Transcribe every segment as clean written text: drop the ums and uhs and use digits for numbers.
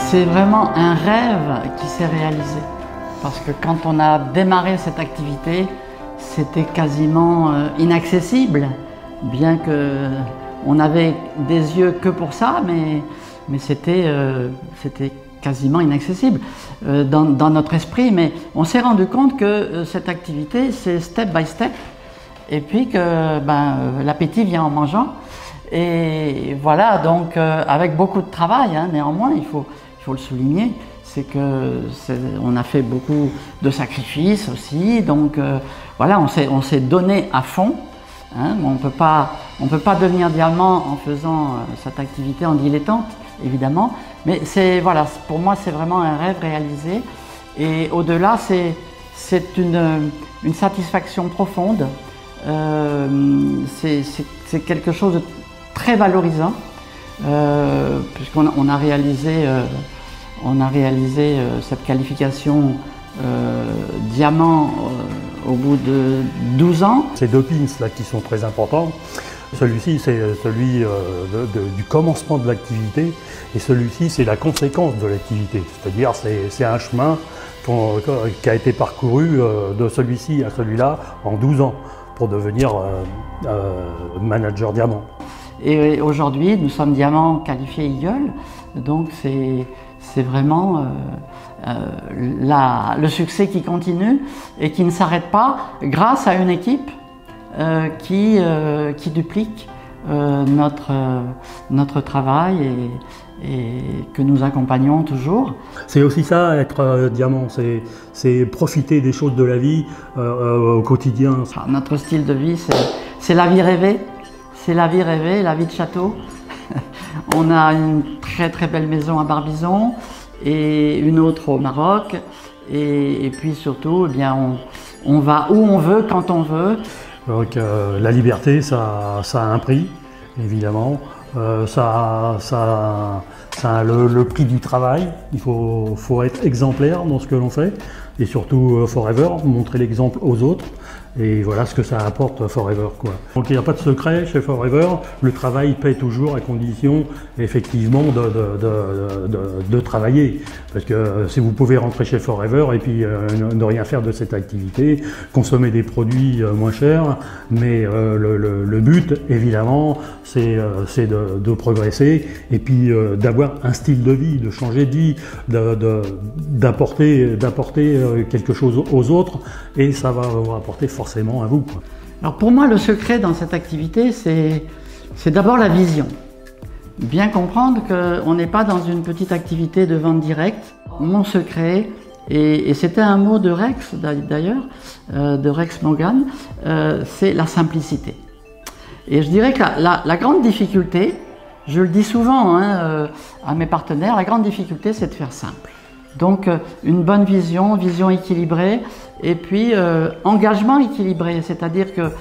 C'est vraiment un rêve qui s'est réalisé. Parce que quand on a démarré cette activité, c'était quasiment inaccessible, bien qu'on n'avait des yeux que pour ça, mais c'était quasiment inaccessible dans notre esprit. Mais on s'est rendu compte que cette activité, c'est step by step, et puis que l'appétit vient en mangeant. Et voilà, donc avec beaucoup de travail, hein, néanmoins, il faut le souligner, c'est qu'on a fait beaucoup de sacrifices aussi, donc voilà, on s'est donné à fond, hein, on ne peut pas devenir diamant en faisant cette activité en dilettante, évidemment, mais voilà, pour moi c'est vraiment un rêve réalisé, et au-delà c'est une satisfaction profonde, c'est quelque chose de très valorisant, puisqu'on a réalisé cette qualification diamant au bout de 12 ans. Ces deux pins là qui sont très importants, celui-ci c'est celui du commencement de l'activité, et celui-ci c'est la conséquence de l'activité, c'est-à-dire c'est un chemin qui a été parcouru de celui-ci à celui-là en 12 ans pour devenir manager diamant. Et aujourd'hui, nous sommes diamants qualifiés Eagle, donc c'est vraiment le succès qui continue et qui ne s'arrête pas grâce à une équipe qui duplique notre travail et que nous accompagnons toujours. C'est aussi ça, être diamant, c'est profiter des choses de la vie au quotidien. Notre style de vie, c'est la vie rêvée. C'est la vie rêvée, la vie de château. On a une très très belle maison à Barbizon et une autre au Maroc. Et puis surtout, eh bien, on va où on veut, quand on veut. Donc, la liberté, ça a un prix, évidemment. Ça a le prix du travail. Il faut être exemplaire dans ce que l'on fait. Et surtout Forever, montrer l'exemple aux autres. Et voilà ce que ça apporte Forever, quoi. Donc il n'y a pas de secret chez Forever, le travail paie toujours à condition effectivement de travailler. Parce que si vous pouvez rentrer chez Forever et puis ne rien faire de cette activité, consommer des produits moins chers, mais le but évidemment c'est de progresser et puis d'avoir un style de vie, de changer de vie, d'apporter quelque chose aux autres, et ça va vous rapporter forcément à vous, quoi. Alors pour moi, le secret dans cette activité, c'est d'abord la vision. Bien comprendre qu'on n'est pas dans une petite activité de vente directe. Mon secret, et c'était un mot de Rex d'ailleurs, de Rex Morgan, c'est la simplicité. Et je dirais que la grande difficulté, je le dis souvent à mes partenaires, la grande difficulté c'est de faire simple. Donc une bonne vision équilibrée, et puis engagement équilibré, c'est-à-dire que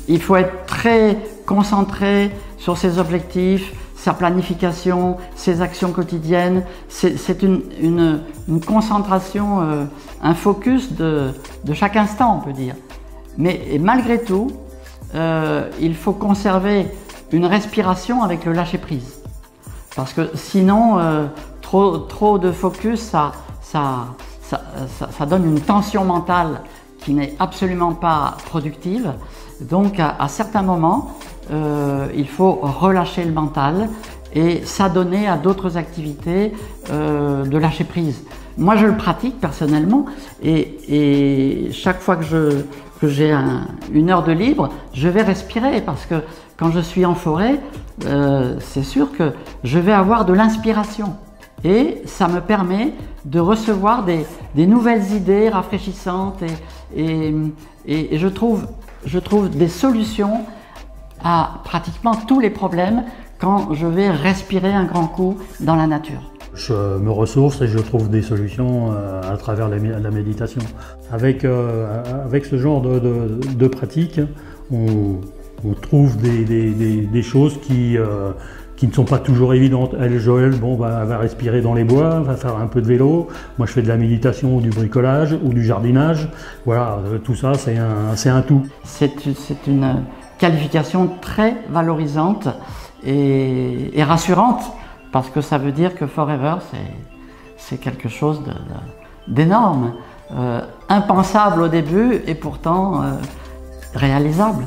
il faut être très concentré sur ses objectifs, sa planification, ses actions quotidiennes. C'est une concentration, un focus de chaque instant, on peut dire. Mais malgré tout, il faut conserver une respiration avec le lâcher-prise. Parce que sinon, trop de focus, ça donne une tension mentale qui n'est absolument pas productive. Donc à certains moments, il faut relâcher le mental et s'adonner à d'autres activités de lâcher prise. Moi je le pratique personnellement, et chaque fois que j'ai une heure de libre, je vais respirer, parce que quand je suis en forêt, c'est sûr que je vais avoir de l'inspiration. Et ça me permet de recevoir des nouvelles idées rafraîchissantes, et je trouve des solutions à pratiquement tous les problèmes quand je vais respirer un grand coup dans la nature. Je me ressource et je trouve des solutions à travers la méditation. Avec ce genre de pratique, on trouve des choses qui ne sont pas toujours évidentes. Elle, Joël, elle va respirer dans les bois, va faire un peu de vélo. Moi, je fais de la méditation ou du bricolage ou du jardinage. Voilà, tout ça, c'est un tout. C'est une qualification très valorisante et rassurante parce que ça veut dire que Forever, c'est quelque chose d'énorme, impensable au début et pourtant réalisable.